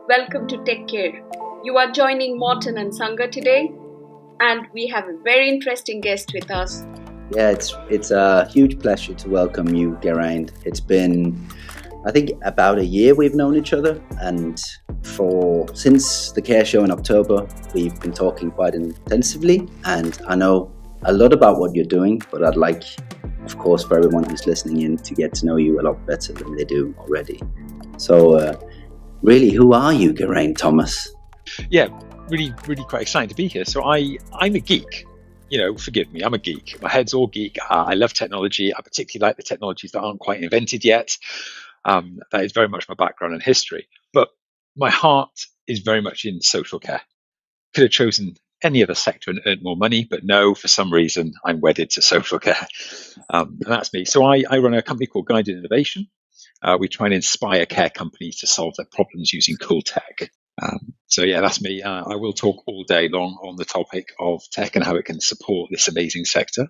Welcome to Tech Care. You are joining Morton and Sangha today, and we have a very interesting guest with us. Yeah, it's a huge pleasure to welcome you, Geraint. It's been, I think, about a year we've known each other, and since the Care Show in October, we've been talking quite intensively, and I know a lot about what you're doing, but I'd like, of course, for everyone who's listening in to get to know you a lot better than they do already. So, really, who are you, Geraint Thomas? Yeah, really quite exciting to be here. So I'm a geek. Forgive me, I'm a geek. My head's all geek. I love technology. I particularly like the technologies that aren't quite invented yet. That is very much my background and history. But my heart is very much in social care. Could have chosen any other sector and earned more money, but no, for some reason, I'm wedded to social care. And that's me. So I run a company called Guided Innovation. We try and inspire care companies to solve their problems using cool tech. So yeah, that's me. I will talk all day long on the topic of tech and how it can support this amazing sector.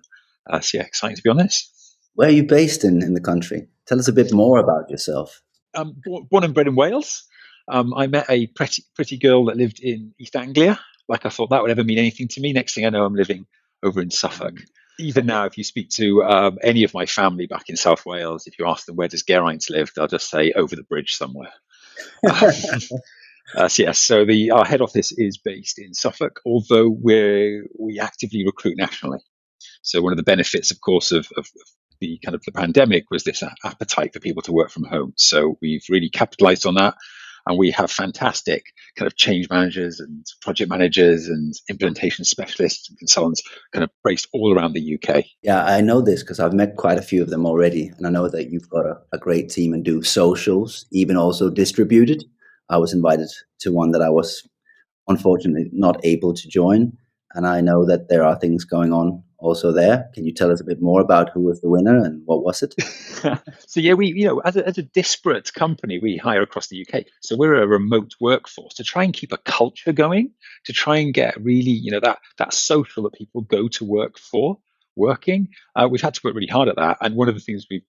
So yeah, exciting to be on this. Where are you based in the country? Tell us a bit more about yourself. Born and bred in Wales. I met a pretty girl that lived in East Anglia. Like I thought that would ever mean anything to me. Next thing I know, I'm living over in Suffolk. Even now, if you speak to any of my family back in South Wales, if you ask them where does Geraint live, they'll just say over the bridge somewhere. So our head office is based in Suffolk, although we actively recruit nationally. So one of the benefits, of course, of the kind of the pandemic was this appetite for people to work from home. So we've really capitalized on that. And we have fantastic kind of change managers and project managers and implementation specialists and consultants kind of based all around the UK. Yeah, I know this because I've met quite a few of them already. And I know that you've got a great team and do socials, even also distributed. I was invited to one that I was unfortunately not able to join. And I know that there are things going on also there. Can you tell us a bit more about who was the winner and what was it? So yeah, we as a disparate company, we hire across the UK. So we're a remote workforce to try and keep a culture going, to try and get really that social that people go to work for working. We've had to work really hard at that. And one of the things we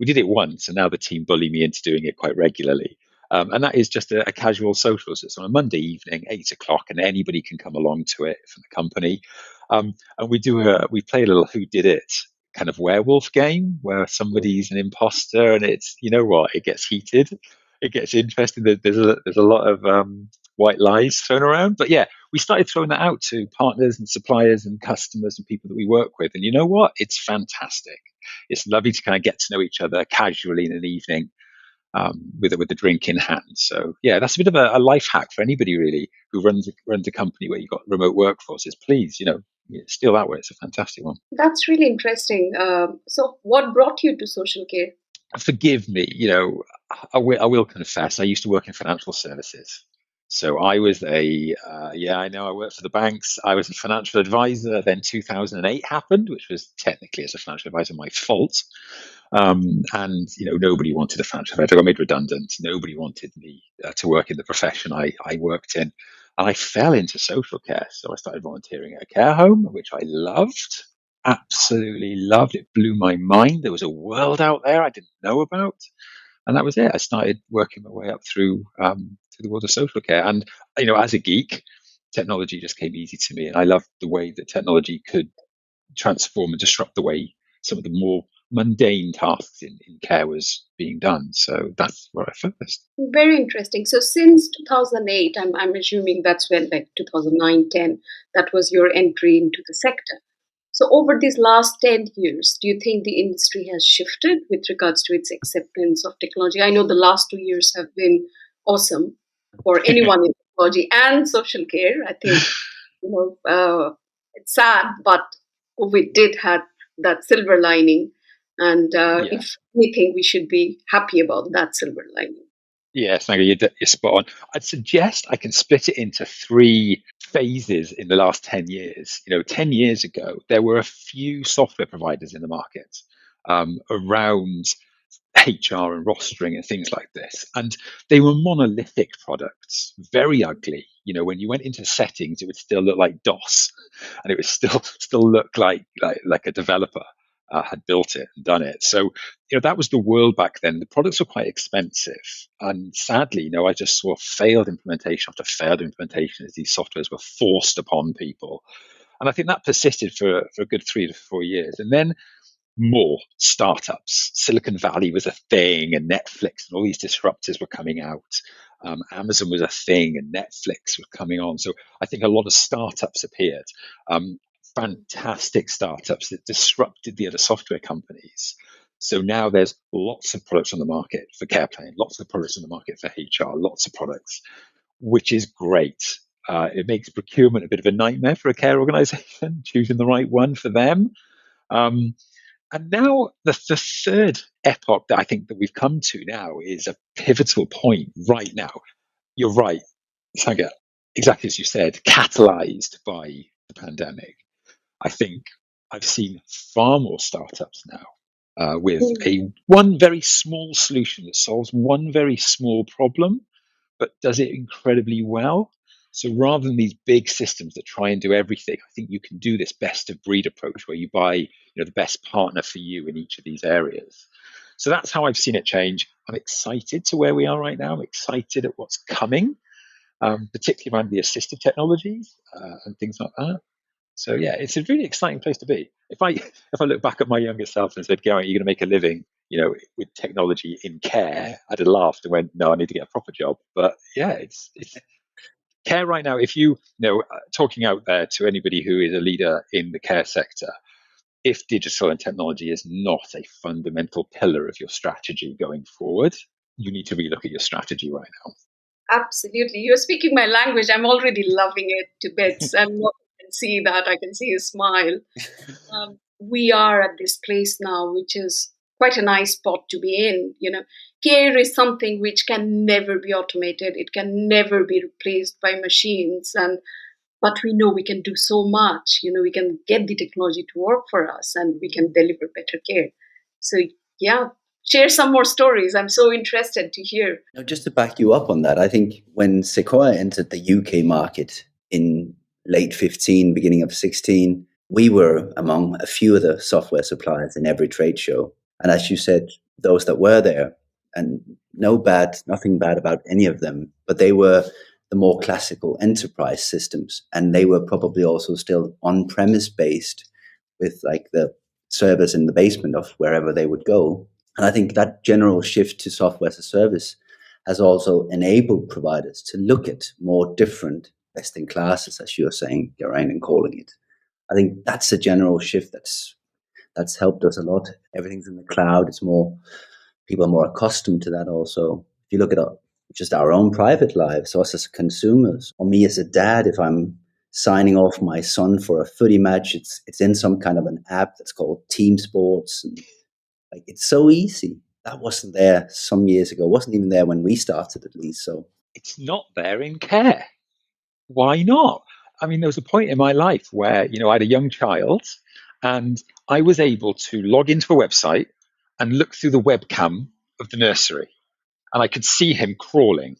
did it once, and now the team bully me into doing it quite regularly. And that is just a casual social. So it's on a Monday evening, 8:00, and anybody can come along to it from the company. And we play a little who did it kind of werewolf game where somebody's an imposter, and it's, it gets heated, it gets interesting. There's a lot of white lies thrown around. But yeah, we started throwing that out to partners and suppliers and customers and people that we work with. And you know what? It's fantastic. It's lovely to kind of get to know each other casually in an evening. With a drink in hand. So yeah, that's a bit of a life hack for anybody really who runs a company where you've got remote workforces. Please, steal that way. It's a fantastic one. That's really interesting. So what brought you to social care? Forgive me, I will confess, I used to work in financial services. So I was I worked for the banks. I was a financial advisor. Then 2008 happened, which was technically, as a financial advisor, my fault. And nobody wanted a financial advisor. I got made redundant. Nobody wanted me to work in the profession I worked in. And I fell into social care. So I started volunteering at a care home, which I loved, absolutely loved. It blew my mind. There was a world out there I didn't know about. And that was it. I started working my way up through the world of social care. And, as a geek, technology just came easy to me. And I loved the way that technology could transform and disrupt the way some of the more mundane tasks in care was being done. So that's where I focused. Very interesting. So since 2008, I'm assuming that's when, like 2009, 10, that was your entry into the sector. So over these last 10 years, do you think the industry has shifted with regards to its acceptance of technology? I know the last 2 years have been awesome for anyone in technology and social care. I think, it's sad, but COVID did have that silver lining. And if anything, we should be happy about that silver lining. Yes, you're spot on. I'd suggest I can split it into 3 phases in the last 10 years. 10 years ago, there were a few software providers in the market around HR and rostering and things like this. And they were monolithic products, very ugly. When you went into settings, it would still look like DOS, and it would still look like a developer. had built it and done it. So, that was the world back then. The products were quite expensive. And sadly, I just saw failed implementation after failed implementation as these softwares were forced upon people. And I think that persisted for a good 3 to 4 years. And then more startups. Silicon Valley was a thing, and Netflix and all these disruptors were coming out. Amazon was a thing, and Netflix was coming on. So I think a lot of startups appeared, fantastic startups that disrupted the other software companies. So now there's lots of products on the market for care planning, lots of products on the market for HR, lots of products, which is great. It makes procurement a bit of a nightmare for a care organization, choosing the right one for them. And now the third epoch that I think that we've come to now is a pivotal point right now. You're right, Saga, exactly as you said, catalyzed by the pandemic. I think I've seen far more startups now with one very small solution that solves one very small problem, but does it incredibly well. So rather than these big systems that try and do everything, I think you can do this best of breed approach where you buy the best partner for you in each of these areas. So that's how I've seen it change. I'm excited to where we are right now. I'm excited at what's coming, particularly around the assistive technologies and things like that. So yeah, it's a really exciting place to be. If I look back at my younger self and said, "Geraint, you're going to make a living, with technology in care," I'd have laughed and went, "No, I need to get a proper job." But yeah, it's care right now. If talking out there to anybody who is a leader in the care sector, if digital and technology is not a fundamental pillar of your strategy going forward, you need to relook at your strategy right now. Absolutely. You're speaking my language. I'm already loving it to bits. I can see that. I can see you smile. We are at this place now, which is quite a nice spot to be in. Care is something which can never be automated. It can never be replaced by machines. But we know we can do so much. We can get the technology to work for us, and we can deliver better care. So yeah, share some more stories. I'm so interested to hear. Now, just to back you up on that, I think when Sequoia entered the UK market in late 15, beginning of 16, we were among a few of the software suppliers in every trade show. And as you said, those that were there, and nothing bad about any of them, but they were the more classical enterprise systems. And they were probably also still on-premise based with like the servers in the basement of wherever they would go. And I think that general shift to software as a service has also enabled providers to look at more different best in classes, as you're saying, Geraint, and calling it. I think that's a general shift that's helped us a lot. Everything's in the cloud. It's more, people are more accustomed to that also. If you look at just our own private lives, us as consumers, or me as a dad, if I'm signing off my son for a footy match, it's in some kind of an app that's called Team Sports, and like it's so easy. That wasn't there some years ago. It wasn't even there when we started, at least. So it's not there in care. Why not? I mean, there was a point in my life where I had a young child, and I was able to log into a website and look through the webcam of the nursery, and I could see him crawling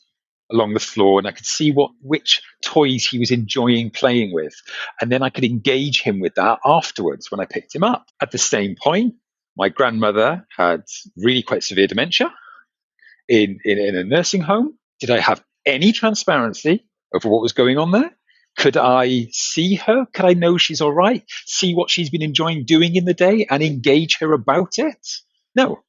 along the floor, and I could see which toys he was enjoying playing with, and then I could engage him with that afterwards when I picked him up. At the same point, my grandmother had really quite severe dementia in a nursing home. Did I have any transparency over what was going on there? Could I see her? Could I know she's all right? See what she's been enjoying doing in the day and engage her about it? No,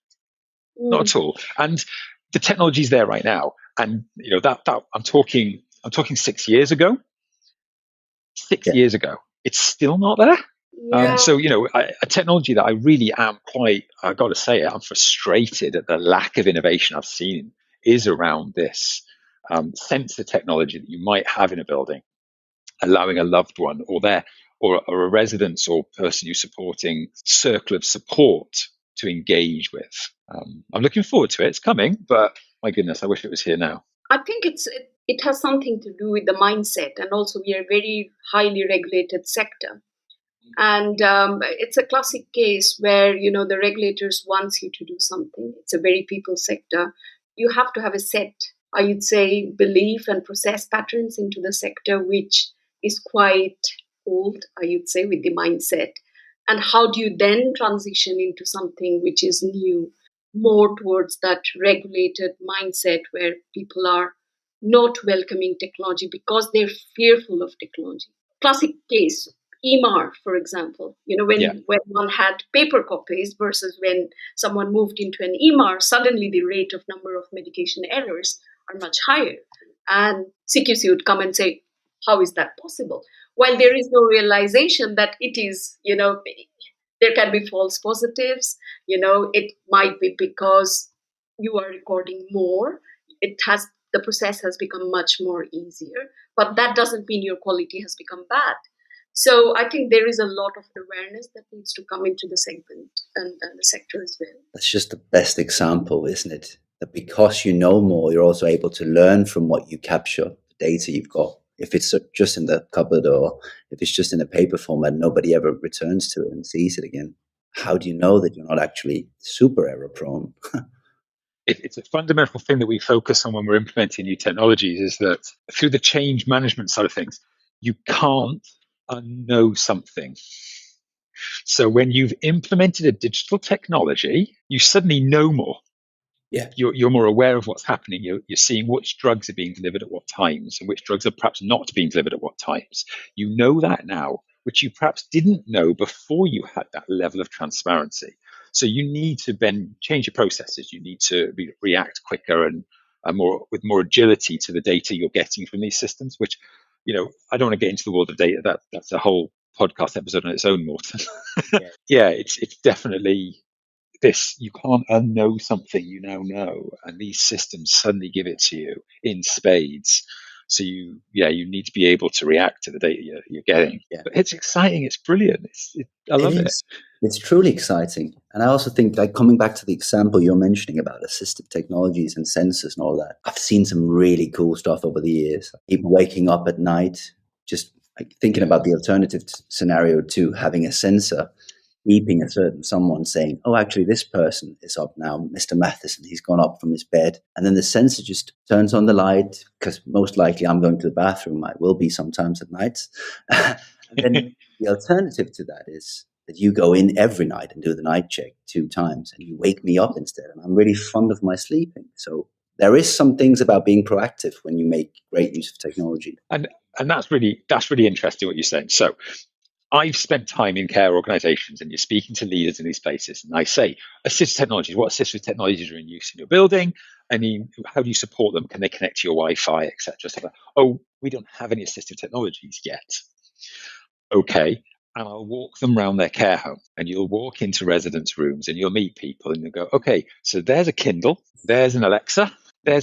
not at all. And the technology's there right now. And that I'm talking 6 years ago. 6 years ago, it's still not there. Yeah. So a technology that I really am I got to say, I'm frustrated at the lack of innovation I've seen is around this sensor technology that you might have in a building, allowing a loved one or a resident or person you're supporting circle of support to engage with. I'm looking forward to it. It's coming, but my goodness, I wish it was here now. I think it has something to do with the mindset, and also we are a very highly regulated sector. And it's a classic case where, the regulators wants you to do something. It's a very people sector. You have to have a set, I would say, belief and process patterns into the sector, which is quite old, I would say, with the mindset. And how do you then transition into something which is new, more towards that regulated mindset where people are not welcoming technology because they're fearful of technology? Classic case, EMR, for example. Yeah. When one had paper copies versus when someone moved into an EMR, suddenly the rate of number of medication errors are much higher. And CQC would come and say, how is that possible? While there is no realization that it is, there can be false positives. It might be because you are recording more. The process has become much more easier, but that doesn't mean your quality has become bad. So I think there is a lot of awareness that needs to come into the segment and the sector as well. That's just the best example, isn't it? That because you know more, you're also able to learn from what you capture, the data you've got. If it's just in the cupboard or if it's just in a paper format, nobody ever returns to it and sees it again. How do you know that you're not actually super error prone? It's a fundamental thing that we focus on when we're implementing new technologies, is that through the change management side of things, you can't unknow something. So when you've implemented a digital technology, you suddenly know more. Yeah. You're more aware of what's happening. You're seeing which drugs are being delivered at what times and which drugs are perhaps not being delivered at what times. You know that now, which you perhaps didn't know before you had that level of transparency. So you need to then change your processes. You need to react quicker and more with more agility to the data you're getting from these systems. Which, I don't want to get into the world of data. That's a whole podcast episode on its own, Morten. Yeah, it's definitely this. You can't unknow something you now know, and these systems suddenly give it to you in spades. So you need to be able to react to the data you're getting. Yeah. But it's exciting. It's brilliant. I love it. It's truly exciting. And I also think, like, coming back to the example you're mentioning about assistive technologies and sensors and all that, I've seen some really cool stuff over the years. People waking up at night, just like thinking about the alternative scenario to having a sensor beeping a certain someone saying, oh, actually, this person is up now, Mr. Matheson, he's gone up from his bed. And then the sensor just turns on the light, because most likely I'm going to the bathroom. I will be sometimes at nights. And then the alternative to that is that you go in every night and do the night check 2 times and you wake me up instead. And I'm really fond of my sleeping. So there is some things about being proactive when you make great use of technology. And that's really interesting what you're saying. So I've spent time in care organizations, and you're speaking to leaders in these places, and I say, assistive technologies, what assistive technologies are in use in your building? I mean, how do you support them? Can they connect to your Wi-Fi, etc.? So, oh, we don't have any assistive technologies yet. Okay. And I'll walk them around their care home, and you'll walk into residents' rooms and you'll meet people and you'll go, okay, so there's a Kindle, there's an Alexa,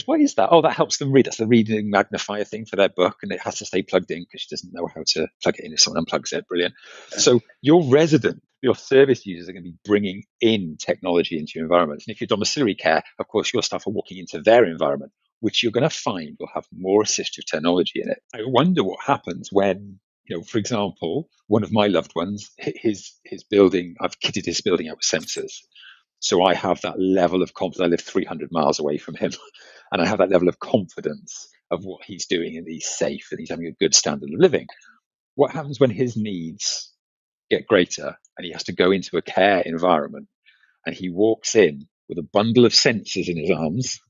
what is that? Oh, that helps them read. That's the reading magnifier thing for their book, and it has to stay plugged in because she doesn't know how to plug it in if someone unplugs it. Brilliant. So your service users are going to be bringing in technology into your environment. And if you're domiciliary care, of course, your staff are walking into their environment, which you're going to find will have more assistive technology in it. I wonder what happens when, for example, one of my loved ones, his building, I've kitted his building out with sensors. So I have that level of confidence. I live 300 miles away from him, and I have that level of confidence of what he's doing, and he's safe, and he's having a good standard of living. What happens when his needs get greater and he has to go into a care environment, and he walks in with a bundle of sensors in his arms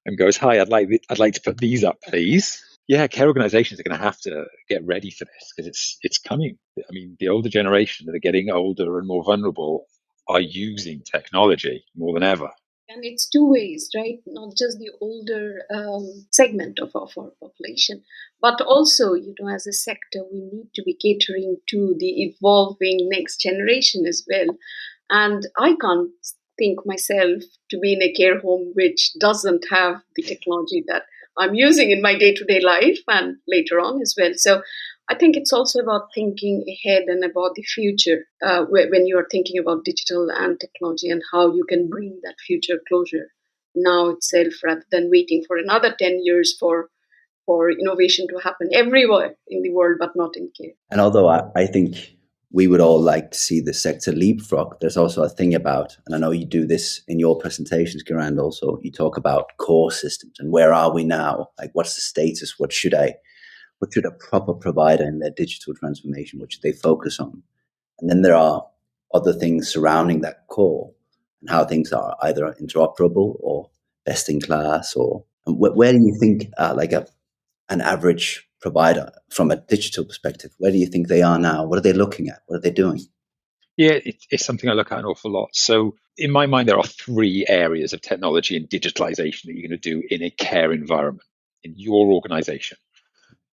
and goes, "Hi, I'd like to put these up, please." Yeah, care organizations are going to have to get ready for this because it's coming. I mean, the older generation that are getting older and more vulnerable are using technology more than ever. And it's two ways, right? Not just the older segment of our population, but also, as a sector, we need to be catering to the evolving next generation as well. And I can't think myself to be in a care home which doesn't have the technology that I'm using in my day-to-day life and later on as well. So I think it's also about thinking ahead and about the future when you are thinking about digital and technology and how you can bring that future closer now itself rather than waiting for another 10 years for innovation to happen everywhere in the world, but not in care. And although I think we would all like to see the sector leapfrog, there's also a thing about, and I know you do this in your presentations, Geraint, also, you talk about core systems and where are we now? Like, what's the status? What should a proper provider in their digital transformation, what should they focus on? And then there are other things surrounding that core and how things are either interoperable or best in class, or and where do you think an average provider from a digital perspective, where do you think they are now? What are they looking at? What are they doing? Yeah, it's something I look at an awful lot. So in my mind, there are three areas of technology and digitalization that you're going to do in a care environment in your organization.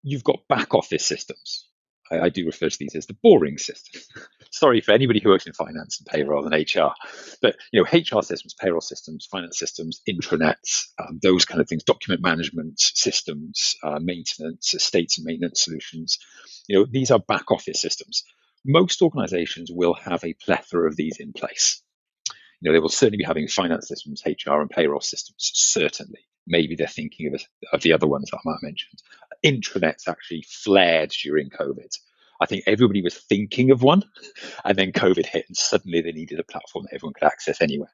You've got back office systems. I do refer to these as the boring systems. Sorry for anybody who works in finance and payroll and HR, but HR systems, payroll systems, finance systems, intranets, those kind of things, document management systems, maintenance, estates and maintenance solutions. These are back office systems. Most organizations will have a plethora of these in place. They will certainly be having finance systems, HR and payroll systems, certainly. Maybe they're thinking of the other ones that I might have mentioned. Intranets actually flared during COVID. I think everybody was thinking of one, and then COVID hit, and suddenly they needed a platform that everyone could access anywhere.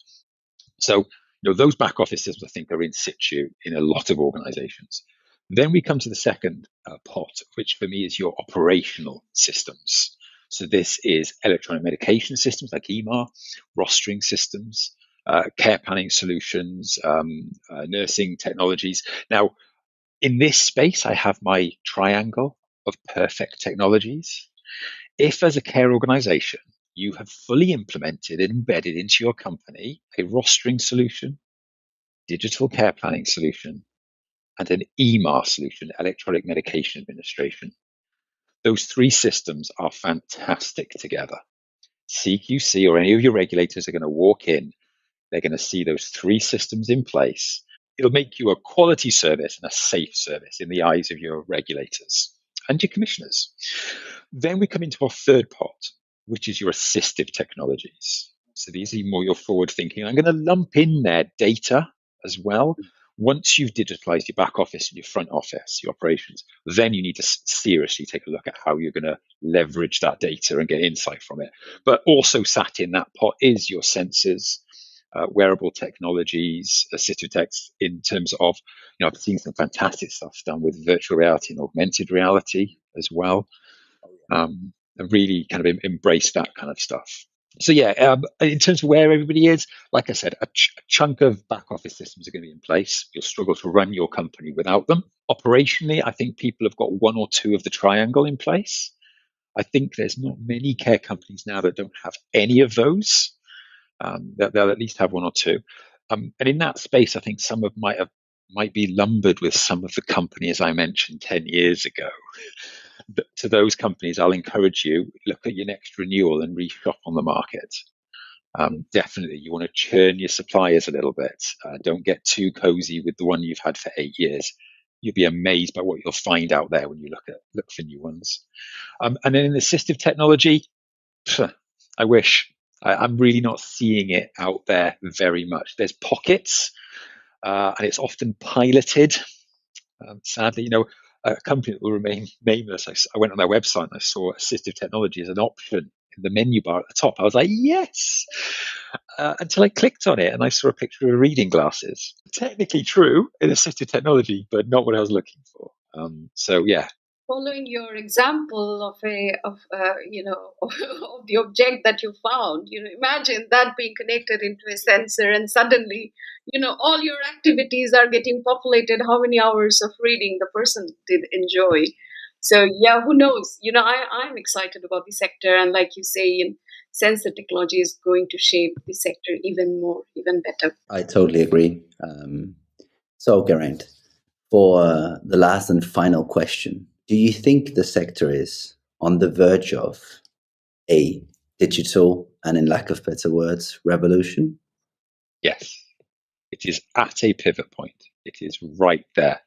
So, those back office systems, I think, are in situ in a lot of organizations. Then we come to the second pot, which for me is your operational systems. So this is electronic medication systems like EMR, rostering systems, care planning solutions, nursing technologies. Now, in this space, I have my triangle of perfect technologies. If, as a care organization, you have fully implemented and embedded into your company a rostering solution, digital care planning solution, and an EMR solution, electronic medication administration, those three systems are fantastic together. CQC or any of your regulators are going to walk in, they're going to see those three systems in place. It'll make you a quality service and a safe service in the eyes of your regulators and your commissioners. Then we come into our third pot, which is your assistive technologies. So these are more your forward thinking. I'm going to lump in there data as well. Once you've digitalized your back office and your front office, your operations, then you need to seriously take a look at how you're going to leverage that data and get insight from it. But also sat in that pot is your sensors, wearable technologies, assistive techs, in terms of, I've seen some fantastic stuff done with virtual reality and augmented reality as well. And really kind of embrace that kind of stuff. So in terms of where everybody is, like I said, a chunk of back office systems are going to be in place. You'll struggle to run your company without them. Operationally, I think people have got one or two of the triangle in place. I think there's not many care companies now that don't have any of those. They'll at least have one or two. And in that space, I think some of might be lumbered with some of the companies I mentioned 10 years ago. But to those companies, I'll encourage you, look at your next renewal and reshop on the market. Definitely, you want to churn your suppliers a little bit. Don't get too cozy with the one you've had for 8 years. You'll be amazed by what you'll find out there when you look for new ones. And then in assistive technology, I wish. I'm really not seeing it out there very much. There's pockets, and it's often piloted. Sadly, a company that will remain nameless. I went on their website and I saw assistive technology as an option in the menu bar at the top. I was like, yes, until I clicked on it and I saw a picture of reading glasses. Technically true in assistive technology, but not what I was looking for. So yeah. Following your example of of the object that you found, imagine that being connected into a sensor, and suddenly, all your activities are getting populated. How many hours of reading the person did enjoy? So yeah, who knows? I'm excited about the sector, and like you say, sensor technology is going to shape the sector even more, even better. I totally agree. So, Geraint, for the last and final question, do you think the sector is on the verge of a digital, and in lack of better words, revolution? Yes, it is at a pivot point. It is right there.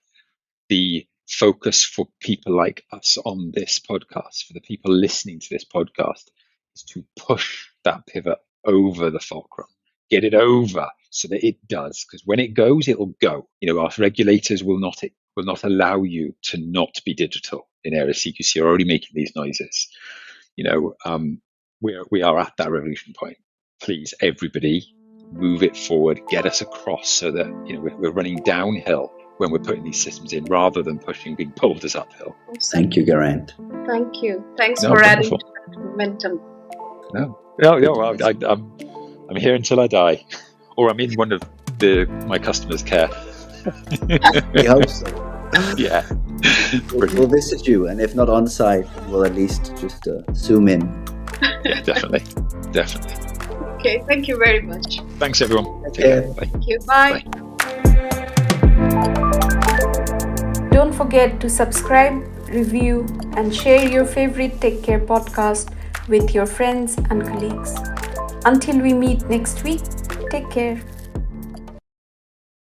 The focus for people like us on this podcast, for the people listening to this podcast, is to push that pivot over the fulcrum, get it over so that it does. Because when it goes, it'll go. Our regulators will not allow you to not be digital in areas. CQC are already making these noises. We are at that revolution point. Please, everybody, move it forward, get us across so that we're running downhill when we're putting these systems in, rather than pushing big boulders uphill. Thank you, Geraint. Thank you. Thanks for adding to that momentum. No, No, well, I'm here until I die, or I'm in one of my customers' care. We hope so. Yeah. We'll visit you, and if not on site, we'll at least just zoom in. Yeah, definitely. Okay, thank you very much. Thanks, everyone. Take care. care. Bye. Thank you. Bye. Don't forget to subscribe, review, and share your favorite Take Care podcast with your friends and colleagues. Until we meet next week, take care.